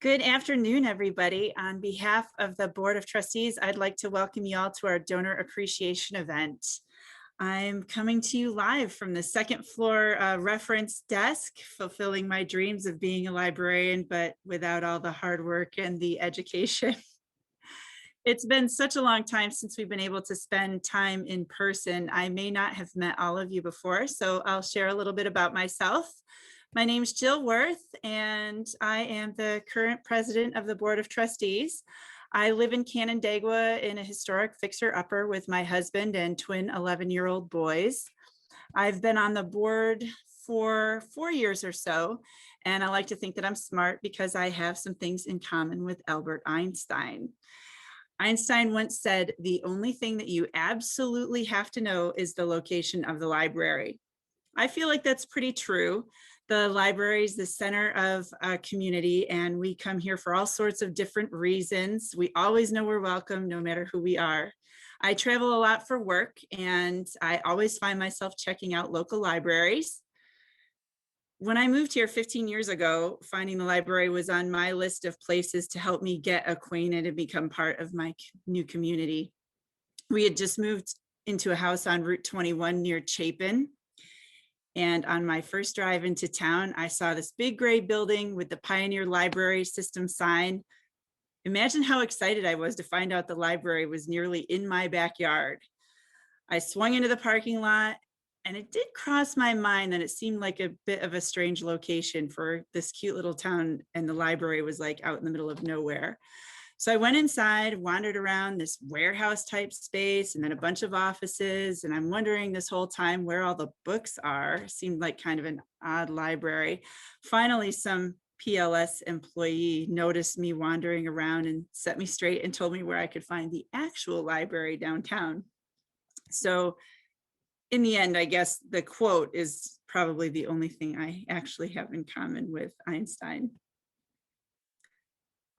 Good afternoon, everybody. On behalf of the Board of Trustees, I'd like to welcome you all to our donor appreciation event. I'm coming to you live from the second floor reference desk, fulfilling my dreams of being a librarian, but without all the hard work and the education. It's been such a long time since we've been able to spend time in person. I may not have met all of you before, so I'll share a little bit about myself. My name is Jill Werth, and I am the current president of the Board of Trustees. I live in Canandaigua in a historic fixer-upper with my husband and twin 11-year-old boys. I've been on the board for 4 years or so, and I like to think that I'm smart because I have some things in common with Albert Einstein. Einstein once said, "The only thing that you absolutely have to know is the location of the library." I feel like that's pretty true. The library is the center of a community, and we come here for all sorts of different reasons. We always know we're welcome, no matter who we are. I travel a lot for work, and I always find myself checking out local libraries. When I moved here 15 years ago, finding the library was on my list of places to help me get acquainted and become part of my new community. We had just moved into a house on Route 21 near Chapin. And on my first drive into town, I saw this big gray building with the Pioneer Library System sign. Imagine how excited I was to find out the library was nearly in my backyard. I swung into the parking lot, and it did cross my mind that it seemed like a bit of a strange location for this cute little town, and the library was like out in the middle of nowhere. So I went inside, wandered around this warehouse type space and then a bunch of offices. And I'm wondering this whole time where all the books are. Seemed like kind of an odd library. Finally, some PLS employee noticed me wandering around and set me straight and told me where I could find the actual library downtown. So in the end, I guess the quote is probably the only thing I actually have in common with Einstein.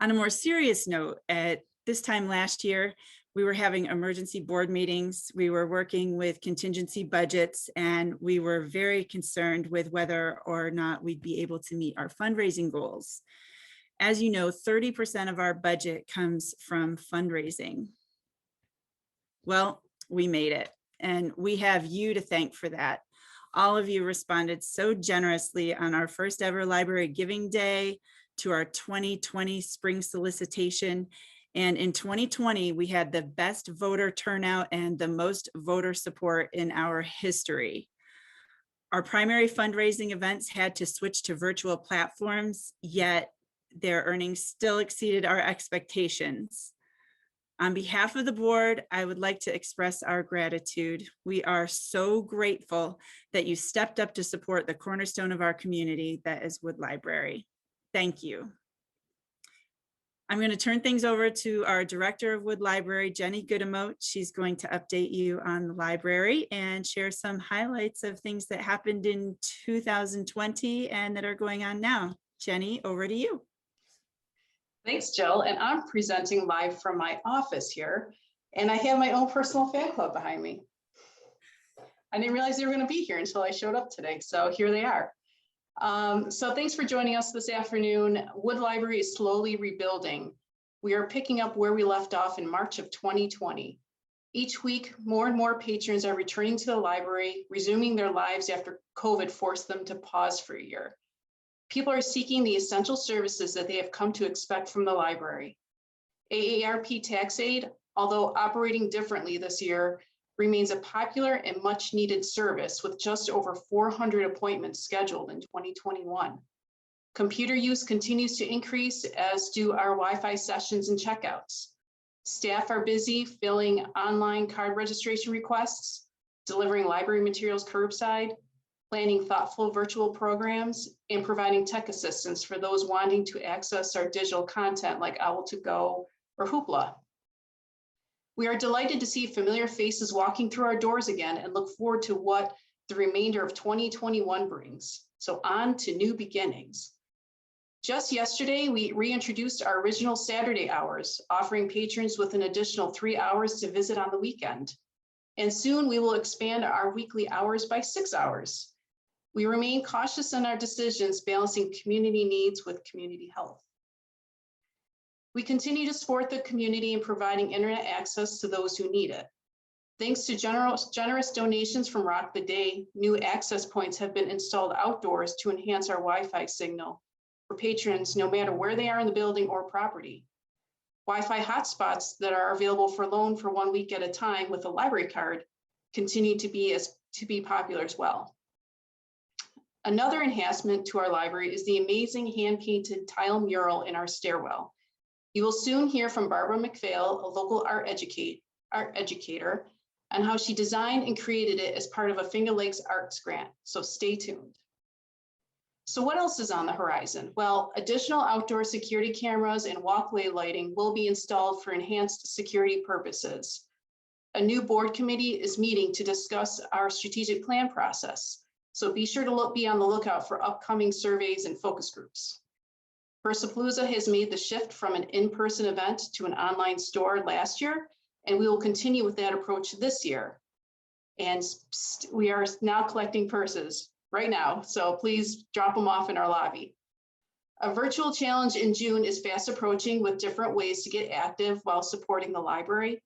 On a more serious note, at this time last year, we were having emergency board meetings. We were working with contingency budgets, and we were very concerned with whether or not we'd be able to meet our fundraising goals. As you know, 30% of our budget comes from fundraising. Well, we made it, and we have you to thank for that. All of you responded so generously on our first ever Library Giving Day, to our 2020 spring solicitation. And in 2020, we had the best voter turnout and the most voter support in our history. Our primary fundraising events had to switch to virtual platforms, yet their earnings still exceeded our expectations. On behalf of the board, I would like to express our gratitude. We are so grateful that you stepped up to support the cornerstone of our community, that is Wood Library. Thank you. I'm going to turn things over to our director of Wood Library, Jenny Goodemote. She's going to update you on the library and share some highlights of things that happened in 2020 and that are going on now. Jenny, over to you. Thanks, Jill. And I'm presenting live from my office here, and I have my own personal fan club behind me. I didn't realize they were going to be here until I showed up today, so here they are. So thanks for joining us this afternoon. Wood Library is slowly rebuilding. We are picking up where we left off in March of 2020. Each week, more and more patrons are returning to the library, resuming their lives after COVID forced them to pause for a year. People are seeking the essential services that they have come to expect from the library. AARP Tax Aid, although operating differently this year, remains a popular and much needed service with just over 400 appointments scheduled in 2021. Computer use continues to increase, as do our Wi-Fi sessions and checkouts. Staff are busy filling online card registration requests, delivering library materials curbside, planning thoughtful virtual programs, and providing tech assistance for those wanting to access our digital content like Owl2Go or Hoopla. We are delighted to see familiar faces walking through our doors again and look forward to what the remainder of 2021 brings. So on to new beginnings. Just yesterday, we reintroduced our original Saturday hours, offering patrons with an additional 3 hours to visit on the weekend. And soon we will expand our weekly hours by 6 hours. We remain cautious in our decisions, balancing community needs with community health. We continue to support the community in providing internet access to those who need it. Thanks to generous donations from Rock the Day, new access points have been installed outdoors to enhance our Wi-Fi signal for patrons no matter where they are in the building or property. Wi-Fi hotspots that are available for loan for 1 week at a time with a library card continue to be popular as well. Another enhancement to our library is the amazing hand-painted tile mural in our stairwell. You will soon hear from Barbara McPhail, a local art educator, on how she designed and created it as part of a Finger Lakes Arts grant, so stay tuned. So what else is on the horizon? Well, additional outdoor security cameras and walkway lighting will be installed for enhanced security purposes. A new board committee is meeting to discuss our strategic plan process, so be sure to be on the lookout for upcoming surveys and focus groups. Versapalooza has made the shift from an in-person event to an online store last year, and we will continue with that approach this year. And we are now collecting purses right now, so please drop them off in our lobby. A virtual challenge in June is fast approaching with different ways to get active while supporting the library.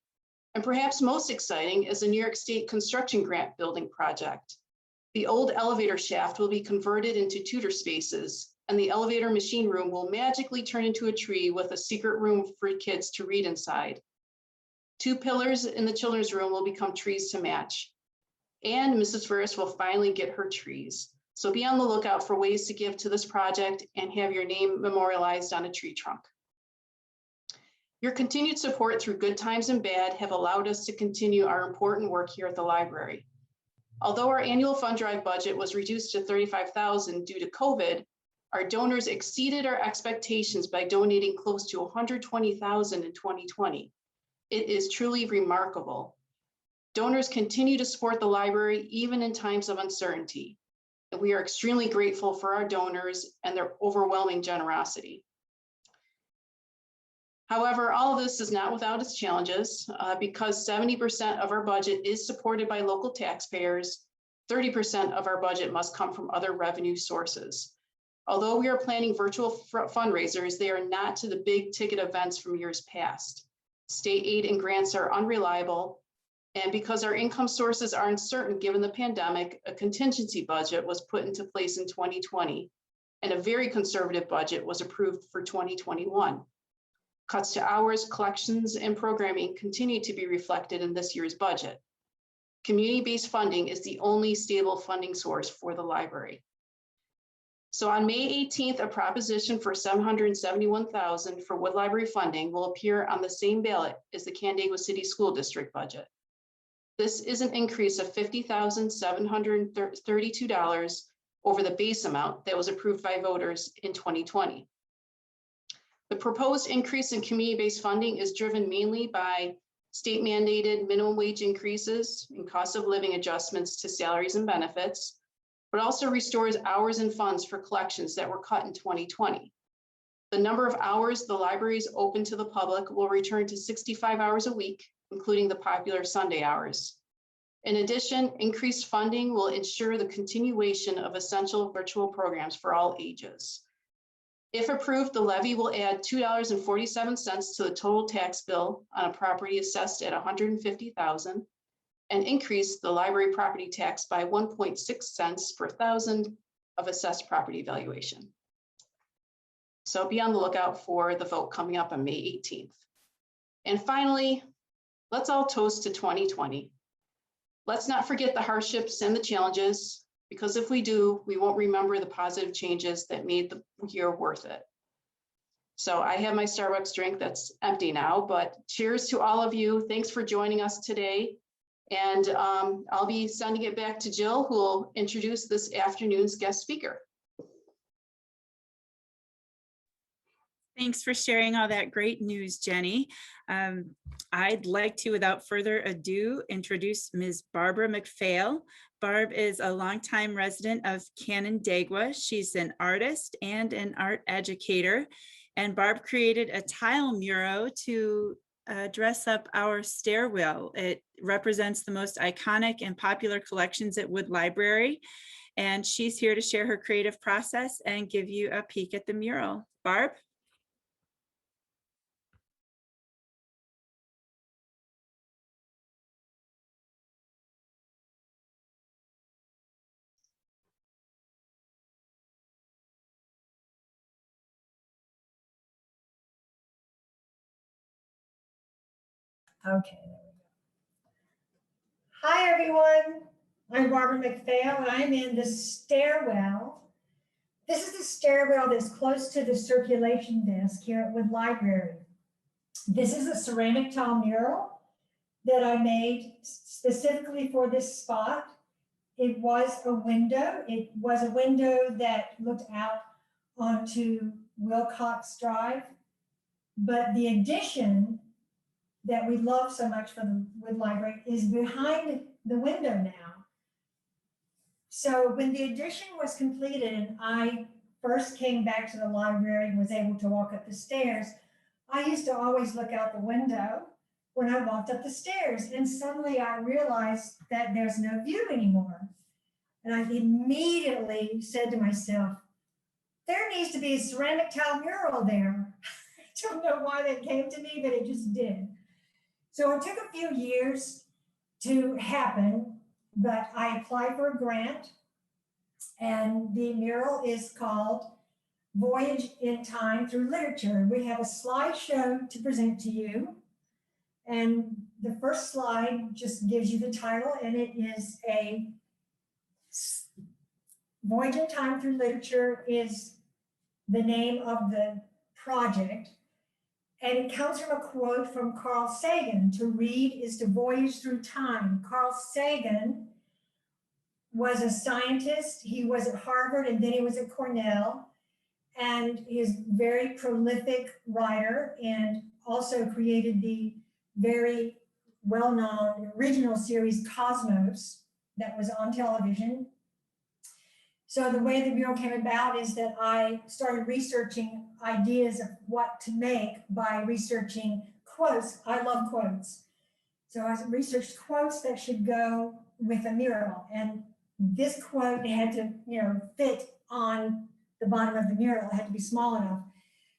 And perhaps most exciting is a New York State construction grant building project. The old elevator shaft will be converted into tutor spaces, and the elevator machine room will magically turn into a tree with a secret room for kids to read inside. 2 pillars in the children's room will become trees to match. And Mrs. Werth will finally get her trees. So be on the lookout for ways to give to this project and have your name memorialized on a tree trunk. Your continued support through good times and bad have allowed us to continue our important work here at the library. Although our annual fund drive budget was reduced to $35,000 due to COVID, our donors exceeded our expectations by donating close to $120,000 in 2020. It is truly remarkable. Donors continue to support the library even in times of uncertainty, and we are extremely grateful for our donors and their overwhelming generosity. However, all of this is not without its challenges. Because 70% of our budget is supported by local taxpayers, 30% of our budget must come from other revenue sources. Although we are planning virtual fundraisers, they are not to the big ticket events from years past. State aid and grants are unreliable, and because our income sources are uncertain given the pandemic, a contingency budget was put into place in 2020, and a very conservative budget was approved for 2021. Cuts to hours, collections, and programming continue to be reflected in this year's budget. Community-based funding is the only stable funding source for the library. So on May 18th, a proposition for $771,000 for Wood Library funding will appear on the same ballot as the Canandaigua City School District budget. This is an increase of $50,732 over the base amount that was approved by voters in 2020. The proposed increase in community-based funding is driven mainly by state mandated minimum wage increases and cost of living adjustments to salaries and benefits, but also restores hours and funds for collections that were cut in 2020. The number of hours the library is open to the public will return to 65 hours a week, including the popular Sunday hours. In addition, increased funding will ensure the continuation of essential virtual programs for all ages. If approved, the levy will add $2.47 to the total tax bill on a property assessed at $150,000 and increase the library property tax by 1.6 cents per thousand of assessed property valuation. So be on the lookout for the vote coming up on May 18th. And finally, let's all toast to 2020. Let's not forget the hardships and the challenges, because if we do, we won't remember the positive changes that made the year worth it. So I have my Starbucks drink that's empty now, but cheers to all of you. Thanks for joining us today. And I'll be sending it back to Jill, who will introduce this afternoon's guest speaker. Thanks for sharing all that great news, Jenny. I'd like to, without further ado, introduce Ms. Barbara McPhail. Barb is a longtime resident of Canandaigua. She's an artist and an art educator. And Barb created a tile mural to dress up our stairwell. It represents the most iconic and popular collections at Wood Library. And she's here to share her creative process and give you a peek at the mural. Barb? Okay, there we go. Hi, everyone. I'm Barbara McPhail, and I'm in the stairwell. This is the stairwell that's close to the circulation desk here at Wood Library. This is a ceramic tile mural that I made specifically for this spot. It was a window. It was a window that looked out onto Wilcox Drive. But the addition that we love so much for the Wood Library is behind the window now. So when the addition was completed and I first came back to the library and was able to walk up the stairs, I used to always look out the window when I walked up the stairs. And suddenly I realized that there's no view anymore. And I immediately said to myself, there needs to be a ceramic tile mural there. I don't know why that came to me, but it just did. So it took a few years to happen, but I applied for a grant, and the mural is called Voyage in Time Through Literature. We have a slideshow to present to you, and the first slide just gives you the title, and it is a Voyage in Time Through Literature is the name of the project. And it comes from a quote from Carl Sagan: to read is to voyage through time. Carl Sagan was a scientist. He was at Harvard and then he was at Cornell. And he is a very prolific writer and also created the very well-known original series Cosmos that was on television. So the way the mural came about is that I started researching ideas of what to make by researching quotes. I love quotes. So I researched quotes that should go with a mural. And this quote had to, fit on the bottom of the mural. It had to be small enough.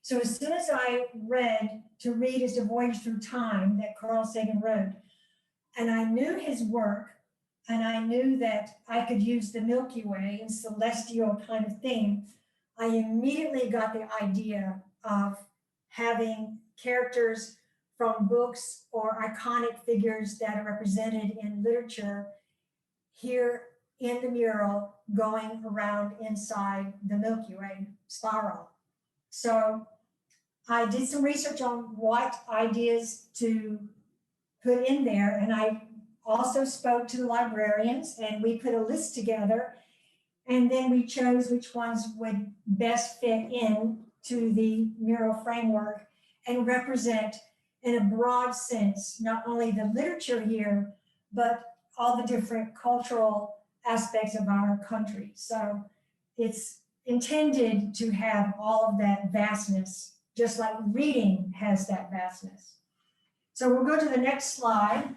So as soon as I read To Read is to Voyage Through Time that Carl Sagan wrote, and I knew his work, and I knew that I could use the Milky Way and celestial kind of theme, I immediately got the idea of having characters from books or iconic figures that are represented in literature here in the mural going around inside the Milky Way spiral. So I did some research on what ideas to put in there, and I also spoke to the librarians, and we put a list together, and then we chose which ones would best fit in to the mural framework and represent in a broad sense not only the literature here, but all the different cultural aspects of our country. So it's intended to have all of that vastness, just like reading has that vastness. So we'll go to the next slide.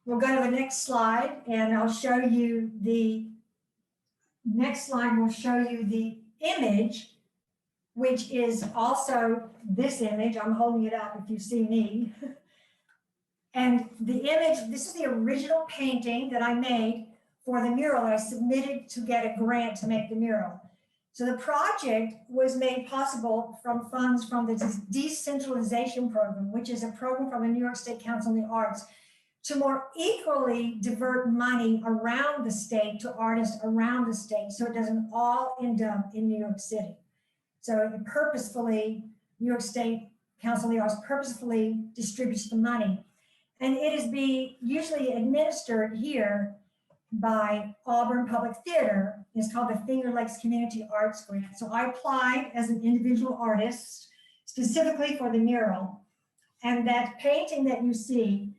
We'll go to the next slide, and I'll show you the next slide will show you the image, which is also this image. I'm holding it up if you see me. And the image, this is the original painting that I made for the mural that I submitted to get a grant to make the mural. So the project was made possible from funds from the Decentralization Program, which is a program from the New York State Council on the Arts, to more equally divert money around the state to artists around the state, so it doesn't all end up in New York City. So it purposefully, New York State Council on the Arts purposefully distributes the money. And it is being usually administered here by Auburn Public Theater. It's called the Finger Lakes Community Arts Grant. So I applied as an individual artist specifically for the mural. And that painting that you see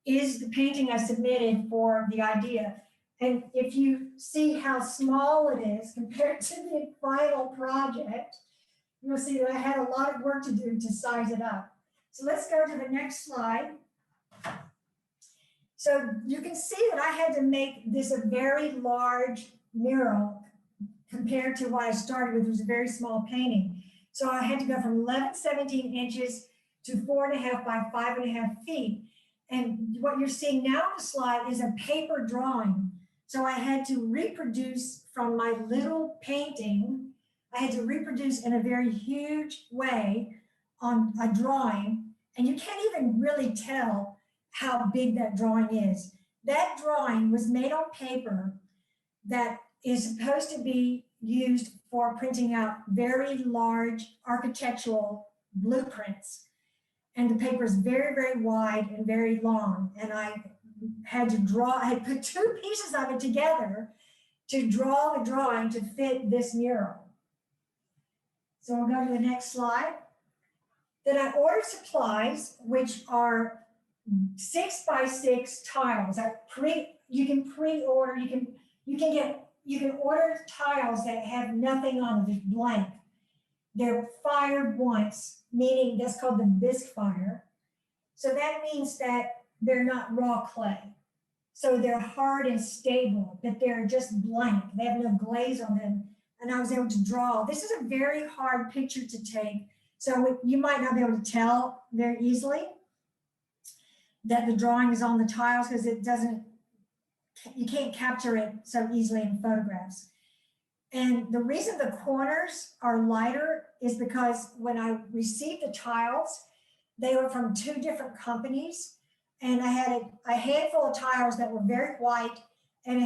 is the painting I submitted for the idea. And if you see how small it is compared to the final project, you'll see that I had a lot of work to do to size it up. So let's go to the next slide. So you can see that I had to make this a very large mural compared to what I started with, which was a very small painting. So I had to go from 11, 17 inches to 4.5 by 5.5 feet. And what you're seeing now on the slide is a paper drawing. So I had to reproduce from my little painting, I had to reproduce in a very huge way on a drawing, and you can't even really tell how big that drawing is. That drawing was made on paper that is supposed to be used for printing out very large architectural blueprints. And the paper is very, very wide and very long. And I had put two pieces of it together to draw the drawing to fit this mural. So we'll go to the next slide. Then I ordered supplies, which are 6x6 tiles. You can pre-order, you can order tiles that have nothing on them, just blank. They're fired once, meaning that's called the bisque fire. So that means that they're not raw clay. So they're hard and stable, but they're just blank. They have no glaze on them. And I was able to draw. This is a very hard picture to take. So you might not be able to tell very easily that the drawing is on the tiles because you can't capture it so easily in photographs. And the reason the corners are lighter is because when I received the tiles, they were from two different companies. And I had a handful of tiles that were very white and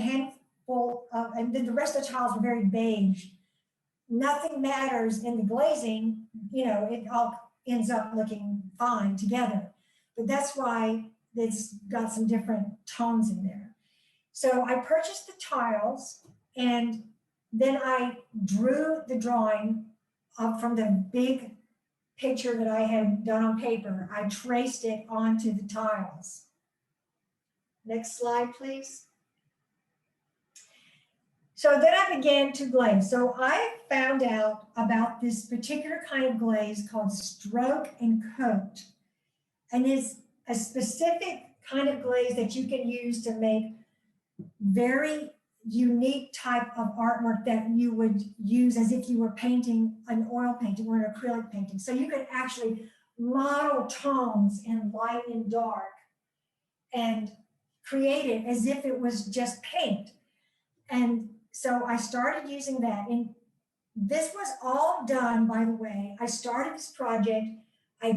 and then the rest of the tiles were very beige. Nothing matters in the glazing, it all ends up looking fine together. But that's why it's got some different tones in there. So I purchased the tiles, and then I drew the drawing from the big picture that I had done on paper. I traced it onto the tiles. Next slide, please. So then I began to glaze. So I found out about this particular kind of glaze called stroke and coat. And it's a specific kind of glaze that you can use to make very unique type of artwork that you would use as if you were painting an oil painting or an acrylic painting. So you can actually model tones in light and dark and create it as if it was just paint. And so I started using that. And this was all done, by the way. I started this project. I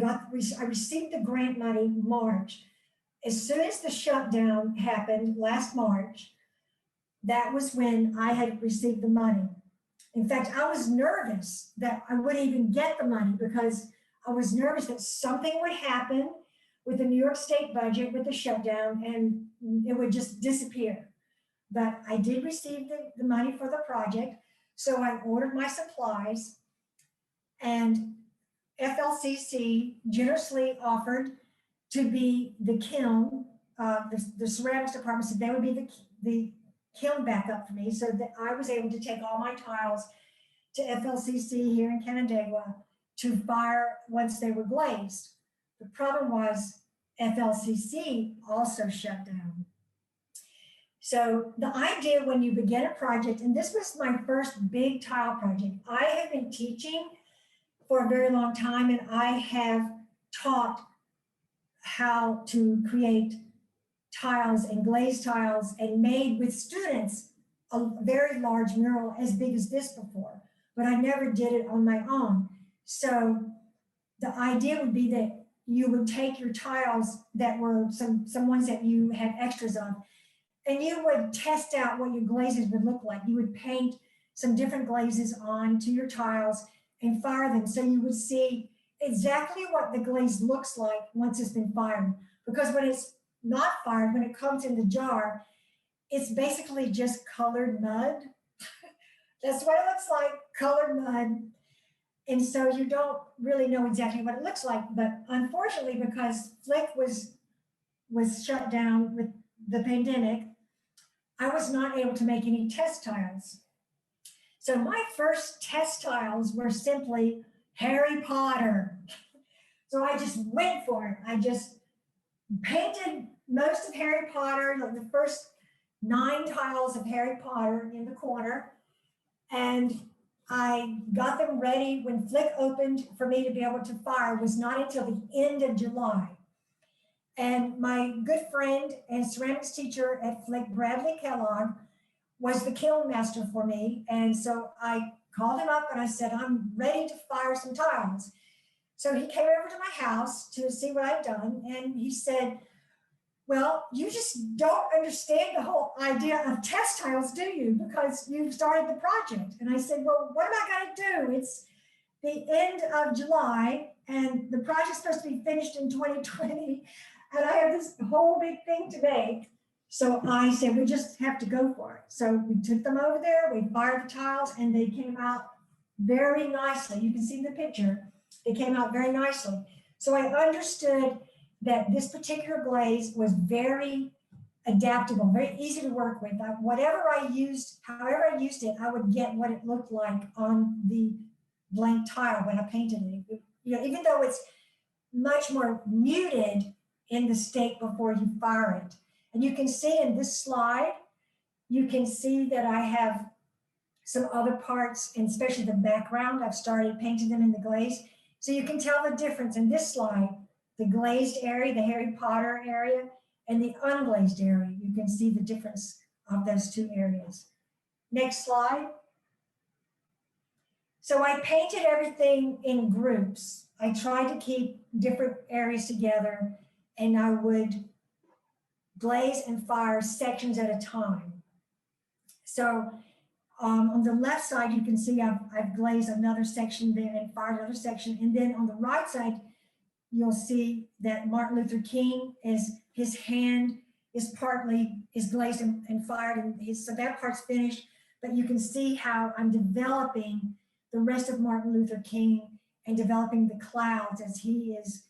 received the grant money March. As soon as the shutdown happened last March, that was when I had received the money. In fact, I was nervous that I wouldn't even get the money because I was nervous that something would happen with the New York State budget, with the shutdown, and it would just disappear. But I did receive the money for the project. So I ordered my supplies, and FLCC generously offered to be the kiln. The ceramics department said they would be the kiln backup for me, so that I was able to take all my tiles to FLCC here in Canandaigua to fire once they were glazed. The problem was FLCC also shut down. So the idea when you begin a project, and this was my first big tile project, I have been teaching for a very long time, and I have taught how to create tiles and glazed tiles and made with students a very large mural as big as this before, but I never did it on my own. So the idea would be that you would take your tiles that were some ones that you had extras on, and you would test out what your glazes would look like. You would paint some different glazes onto your tiles and fire them, so you would see exactly what the glaze looks like once it's been fired. Because when it's not fired, when it comes in the jar, it's basically just colored mud. That's what it looks like, colored mud. And so you don't really know exactly what it looks like. But unfortunately, because Flick was shut down with the pandemic, I was not able to make any test tiles. So my first test tiles were simply Harry Potter. So I just went for it. I just painted most of Harry Potter, like the first 9 tiles of Harry Potter in the corner. And I got them ready when Flick opened for me to be able to fire. Was not until the end of July. And my good friend and ceramics teacher at Flick, Bradley Kellogg, was the kiln master for me. And so I called him up and I said, I'm ready to fire some tiles. So he came over to my house to see what I'd done. And he said, well, you just don't understand the whole idea of test tiles, do you? Because you've started the project. And I said, well, what am I going to do? It's the end of July and the project's supposed to be finished in 2020. And I have this whole big thing to make. So I said, we just have to go for it. So we took them over there, we fired the tiles, and they came out very nicely. You can see the picture. They came out very nicely. So I understood that this particular glaze was very adaptable, very easy to work with. Whatever I used, however I used it, I would get what it looked like on the blank tile when I painted it. You know, even though it's much more muted in the state before you fire it. And you can see in this slide, you can see that I have some other parts, and especially the background. I've started painting them in the glaze. So you can tell the difference in this slide, the glazed area, the Harry Potter area, and the unglazed area. You can see the difference of those two areas. Next slide. So I painted everything in groups. I tried to keep different areas together, and I would glaze and fire sections at a time. So on the left side, you can see I've glazed another section there and fired another section. And then on the right side, you'll see that Martin Luther King his hand is glazed and fired, and so that part's finished. But you can see how I'm developing the rest of Martin Luther King and developing the clouds as he is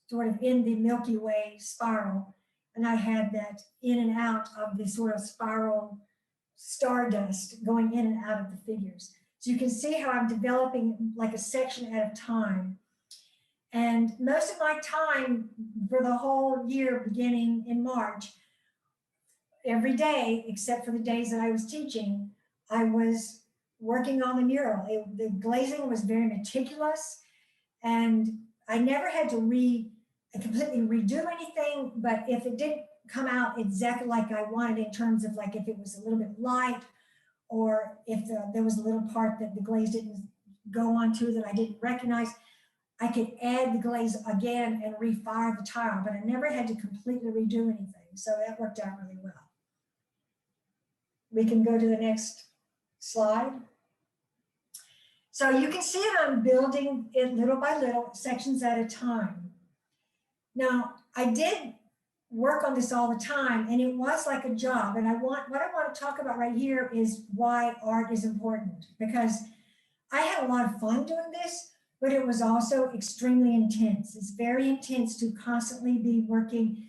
sort of in the Milky Way spiral. And I had that in and out of the sort of spiral stardust going in and out of the figures. So you can see how I'm developing like a section at a time. And most of my time for the whole year, beginning in March, every day, except for the days that I was teaching, I was working on the mural. The glazing was very meticulous, and I never had to completely redo anything, but if it didn't come out exactly like I wanted in terms of like if it was a little bit light, or if there was a little part that the glaze didn't go onto that I didn't recognize, I could add the glaze again and refire the tile, but I never had to completely redo anything. So that worked out really well. We can go to the next slide. So you can see that I'm building it little by little, sections at a time. Now, I did work on this all the time, and it was like a job. And what I want to talk about right here is why art is important, because I had a lot of fun doing this, but it was also extremely intense. It's very intense to constantly be working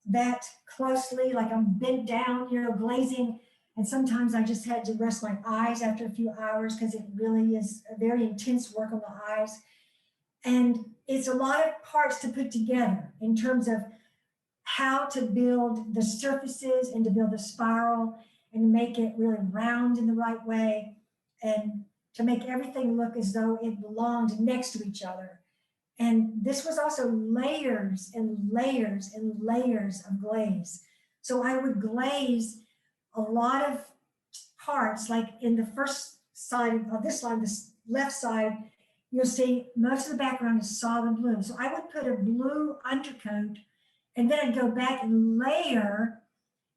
that closely, like I'm bent down, glazing. And sometimes I just had to rest my eyes after a few hours because it really is a very intense work on the eyes. And it's a lot of parts to put together in terms of how to build the surfaces and to build the spiral and to make it really round in the right way and to make everything look as though it belonged next to each other. And this was also layers and layers and layers of glaze. So I would glaze a lot of parts, like in the first side of this line, this left side, you'll see most of the background is solid blue. So I would put a blue undercoat, and then I'd go back and layer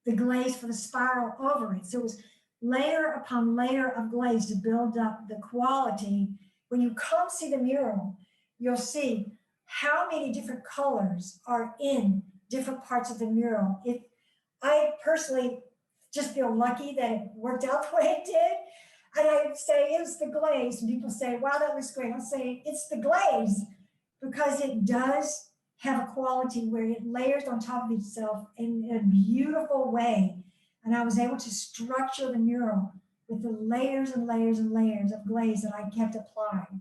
the glaze for the spiral over it. So it was layer upon layer of glaze to build up the quality. When you come see the mural, you'll see how many different colors are in different parts of the mural. I personally just feel lucky that it worked out the way it did. And I would say it was the glaze. And people say, wow, that looks great. I'll say it's the glaze, because it does have a quality where it layers on top of itself in a beautiful way. And I was able to structure the mural with the layers and layers and layers of glaze that I kept applying.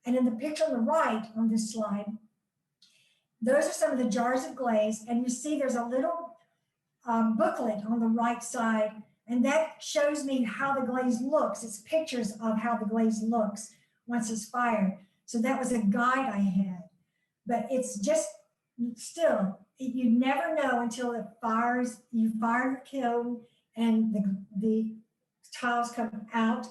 And in the picture on the right on this slide, those are some of the jars of glaze. And you see there's a little booklet on the right side, and that shows me how the glaze looks. It's pictures of how the glaze looks once it's fired. So that was a guide I had. But it's just still, you never know until it fires, you fire the kiln and the tiles come out.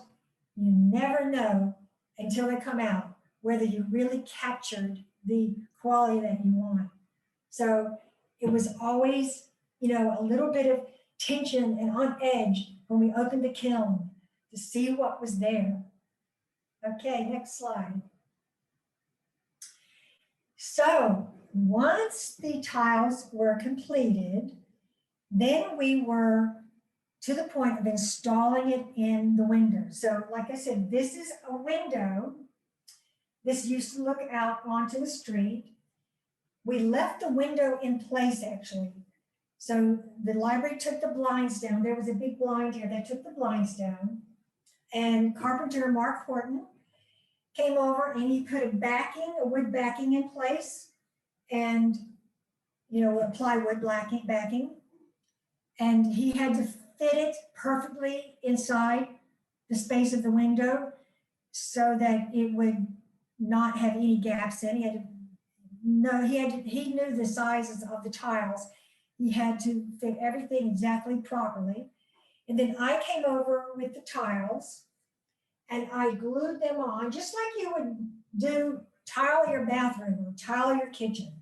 You never know until they come out whether you really captured the quality that you want. So it was always, you know, a little bit of tension and on edge when we opened the kiln to see what was there. Okay, next slide. So once the tiles were completed, then we were to the point of installing it in the window. So like I said, this is a window. This used to look out onto the street. We left the window in place actually. So the library took the blinds down. There was a big blind here. They took the blinds down. And carpenter Mark Horton came over and he put a wood backing in place and, you know, a plywood backing. And he had to fit it perfectly inside the space of the window so that it would not have any gaps in. He knew the sizes of the tiles. He had to fit everything exactly properly. And then I came over with the tiles and I glued them on just like you would do tile your bathroom or tile your kitchen.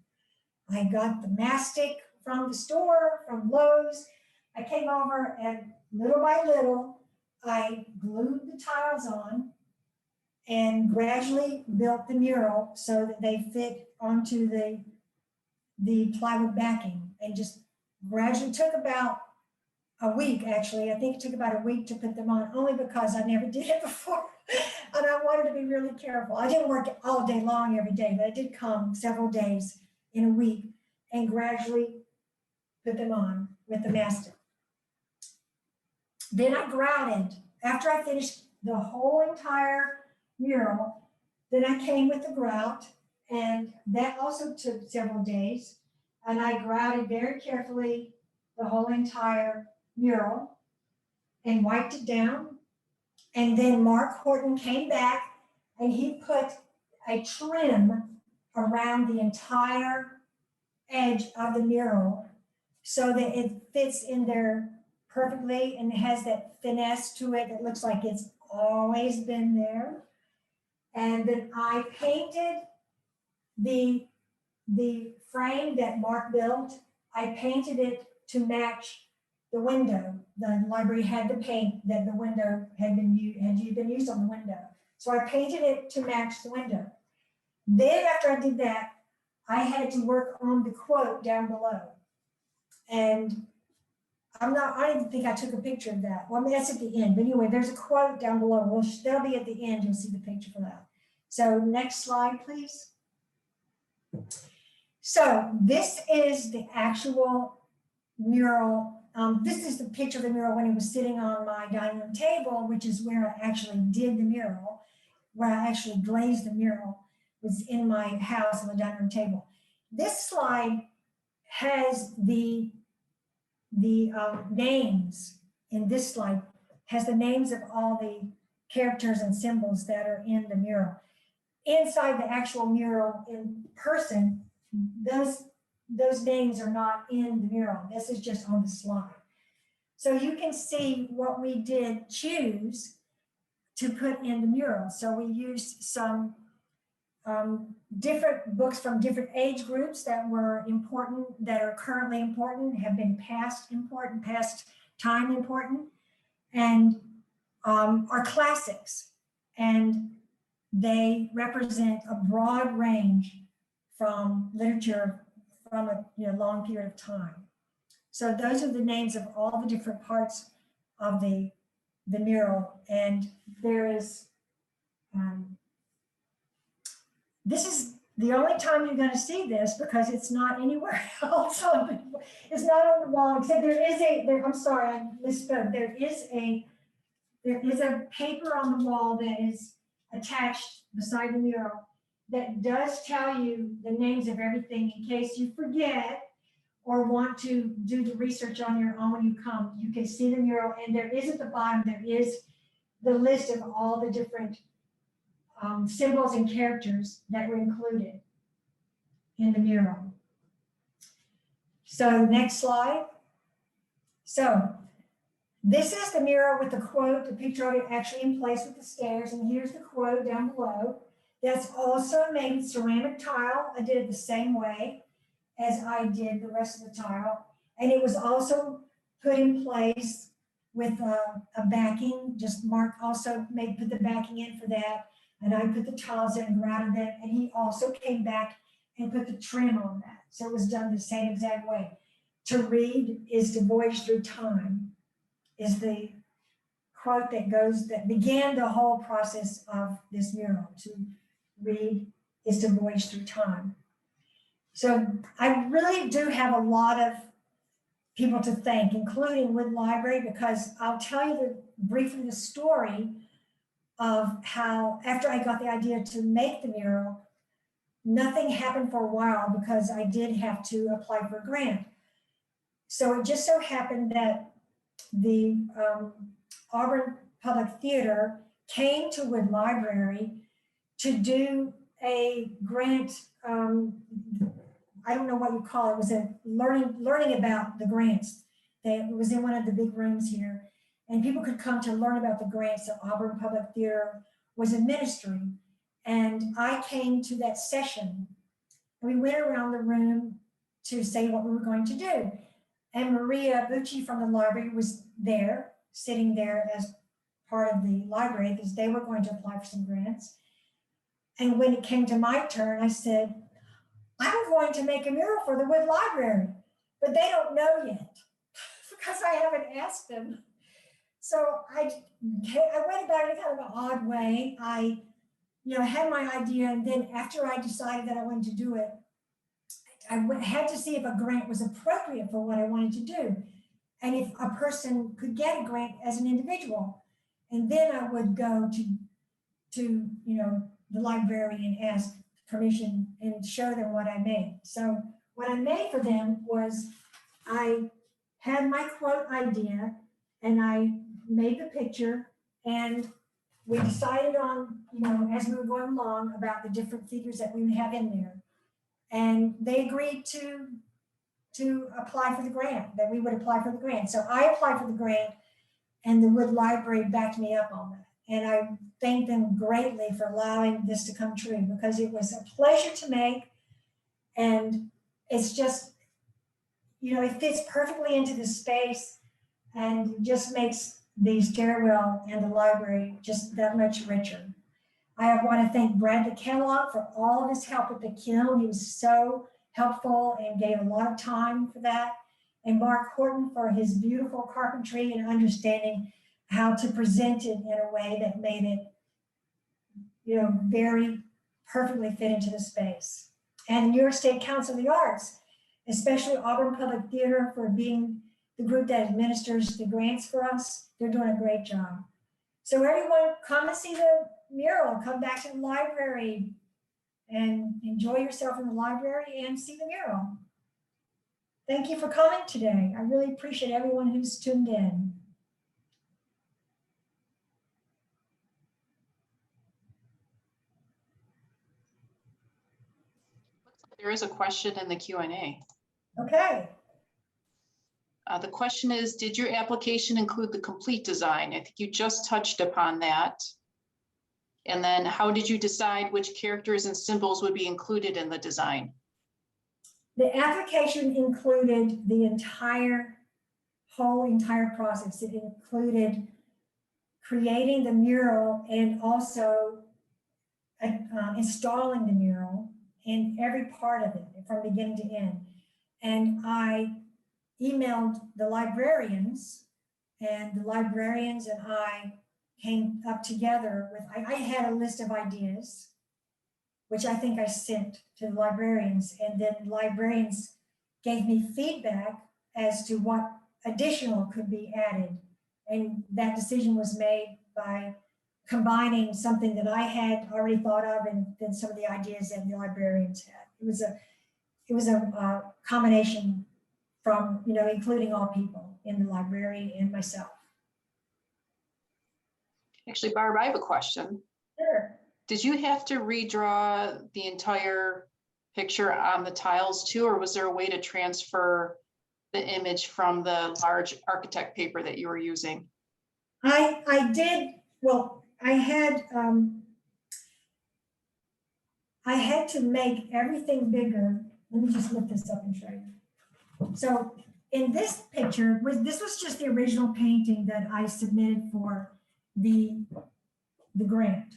I got the mastic from the store, from Lowe's. I came over and little by little, I glued the tiles on and gradually built the mural so that they fit onto the plywood backing, and just gradually took about a week, actually. I think it took about a week to put them on, only because I never did it before. And I wanted to be really careful. I didn't work all day long every day, but I did come several days in a week and gradually put them on with the mastic. Then I grouted. After I finished the whole entire mural, then I came with the grout, and that also took several days. And I grouted very carefully the whole entire mural and wiped it down. And then Mark Horton came back and he put a trim around the entire edge of the mural so that it fits in there perfectly and has that finesse to it that looks like it's always been there. And then I painted the frame that Mark built. I painted it to match the window. The library had the paint that the window had been used on the window. So I painted it to match the window. Then after I did that, I had to work on the quote down below. And I don't even think I took a picture of that. Well, I mean, that's at the end. But anyway, there's a quote down below. Well, that'll be at the end. You'll see the picture for that. So next slide, please. So this is the actual mural. This is the picture of the mural when it was sitting on my dining room table, which is where I actually did the mural, where I actually glazed the mural, was in my house on the dining room table. This slide has the names in this slide, has the names of all the characters and symbols that are in the mural. Inside the actual mural in person, those names are not in the mural. This is just on the slide. So you can see what we did choose to put in the mural. So we used some different books from different age groups that were important, that are currently important, have been past time important, and are classics. And they represent a broad range from literature from a long period of time. So those are the names of all the different parts of the mural. And there is, this is the only time you're going to see this because it's not anywhere else. It's not on the wall, except I'm sorry, I misspoke. There is a paper on the wall that is attached beside the mural that does tell you the names of everything in case you forget or want to do the research on your own when you come. You can see the mural, and there is at the bottom, there is the list of all the different symbols and characters that were included in the mural. So next slide. So this is the mural with the quote, the picture of it actually in place with the stairs, and here's the quote down below. That's also made with ceramic tile. I did it the same way as I did the rest of the tile. And it was also put in place with a backing, just Mark also put the backing in for that. And I put the tiles in and grouted them. And he also came back and put the trim on that. So it was done the same exact way. To read is to voyage through time, is the quote that began the whole process of this mural. To read is to voyage through time. So I really do have a lot of people to thank, including Wood Library, because I'll tell you briefly the story of how after I got the idea to make the mural, nothing happened for a while because I did have to apply for a grant. So it just so happened that the Auburn Public Theater came to Wood Library to do a grant. I don't know what you call it. It was a learning about the grants. It was in one of the big rooms here, and people could come to learn about the grants that Auburn Public Theater was administering. And I came to that session, and we went around the room to say what we were going to do. And Maria Bucci from the library was there, sitting there as part of the library because they were going to apply for some grants. And when it came to my turn, I said, I'm going to make a mural for the Wood Library, but they don't know yet because I haven't asked them. So I went about it in kind of an odd way. I had my idea, and then after I decided that I wanted to do it, I had to see if a grant was appropriate for what I wanted to do, and if a person could get a grant as an individual. And then I would go to the library and ask permission and show them what I made. So what I made for them was I had my quote idea, and I made the picture, and we decided on, as we were going along, about the different figures that we would have in there. And they agreed to apply for the grant, that we would apply for the grant. So I applied for the grant, and the Wood Library backed me up on that. And I thank them greatly for allowing this to come true, because it was a pleasure to make. And it's just, it fits perfectly into the space and just makes the stairwell and the library just that much richer. I want to thank Bradley Kellogg for all of his help with the kiln. He was so helpful and gave a lot of time for that. And Mark Horton for his beautiful carpentry and understanding how to present it in a way that made it, very perfectly fit into the space. And New York State Council of the Arts, especially Auburn Public Theater, for being the group that administers the grants for us. They're doing a great job. So everyone, come and see the mural, come back to the library and enjoy yourself in the library and see the mural. Thank you for coming today. I really appreciate everyone who's tuned in. There is a question in the Q&A. Okay. The question is, did your application include the complete design? I think you just touched upon that. And then how did you decide which characters and symbols would be included in the design? The application included the entire process. It included creating the mural and also installing the mural in every part of it from beginning to end. And I emailed the librarians, and the librarians and I came up together with, I had a list of ideas, which I think I sent to the librarians, and then the librarians gave me feedback as to what additional could be added. And that decision was made by combining something that I had already thought of and then some of the ideas that the librarians had. It was a combination from, including all people in the library and myself. Actually, Barb, I have a question. Sure. Did you have to redraw the entire picture on the tiles too, or was there a way to transfer the image from the large architect paper that you were using? I did, well, I had, I had to make everything bigger. Let me just lift this up and show you. So in this picture, this was just the original painting that I submitted for the grant.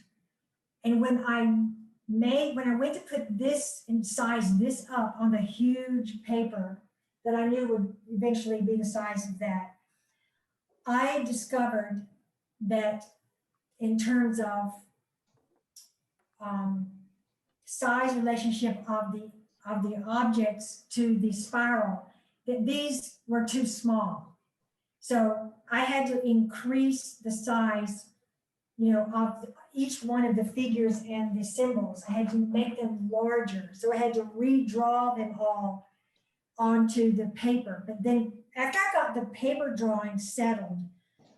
And when I went to put this and size this up on the huge paper that I knew would eventually be the size of that, I discovered that in terms of size relationship of the objects to the spiral, that these were too small. So I had to increase the size, of each one of the figures and the symbols. I had to make them larger. So I had to redraw them all onto the paper. But then after I got the paper drawing settled,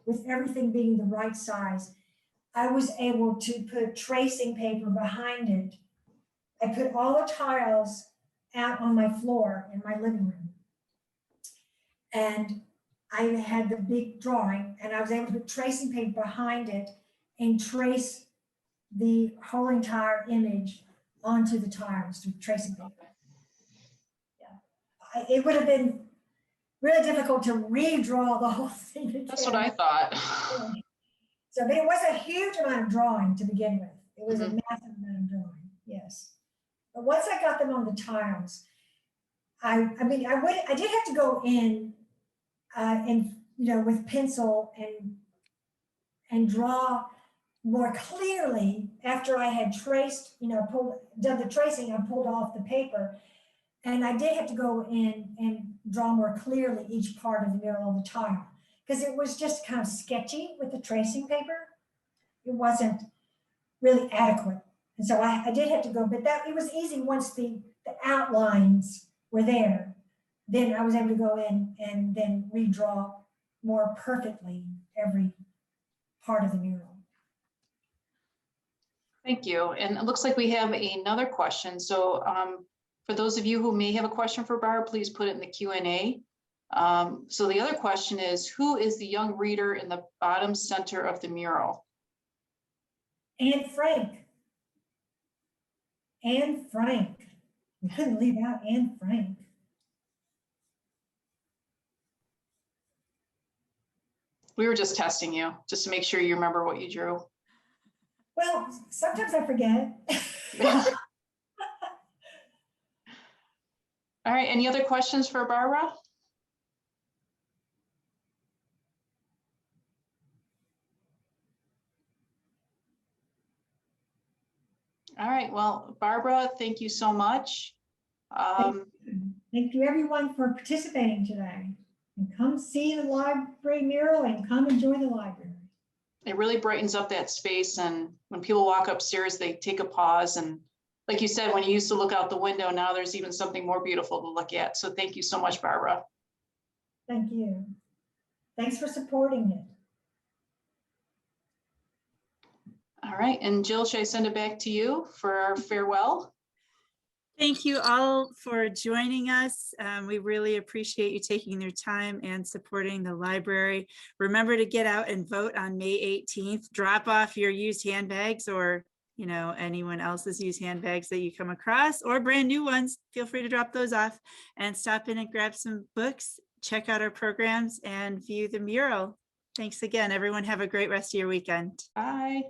with everything being the right size, I was able to put tracing paper behind it. I put all the tiles out on my floor in my living room. And I had the big drawing, and I was able to put tracing paper behind it and trace the whole entire image onto the tiles through tracing paper. Yeah, it would have been really difficult to redraw the whole thing again. That's what I thought. So, but it was a huge amount of drawing to begin with. It was a massive amount of drawing, yes. But once I got them on the tiles, I did have to go in and with pencil and draw more clearly after I had traced, done the tracing. I pulled off the paper, and I did have to go in and draw more clearly each part of the mural on the tile, because it was just kind of sketchy with the tracing paper. It wasn't really adequate. And so I did have to go, but it was easy once the outlines were there. Then I was able to go in and then redraw more perfectly every part of the mural. Thank you. And it looks like we have another question. So for those of you who may have a question for Barb, please put it in the Q&A. So the other question is, who is the young reader in the bottom center of the mural? Anne Frank. Anne Frank. We couldn't leave out Anne Frank. We were just testing you, just to make sure you remember what you drew. Well, sometimes I forget. All right, any other questions for Barbara? All right, well, Barbara, thank you so much. Thank you everyone for participating today. And come see the library mural and come enjoy the library. It really brightens up that space, and when people walk upstairs, they take a pause, and like you said, when you used to look out the window, now there's even something more beautiful to look at. So thank you so much, Barbara. Thank you. Thanks for supporting it. All right, and Jill, should I send it back to you for our farewell? Thank you all for joining us. We really appreciate you taking your time and supporting the library. Remember to get out and vote on May 18th. Drop off your used handbags, or anyone else's used handbags that you come across, or brand new ones. Feel free to drop those off and stop in and grab some books, check out our programs, and view the mural. Thanks again, everyone. Have a great rest of your weekend. Bye.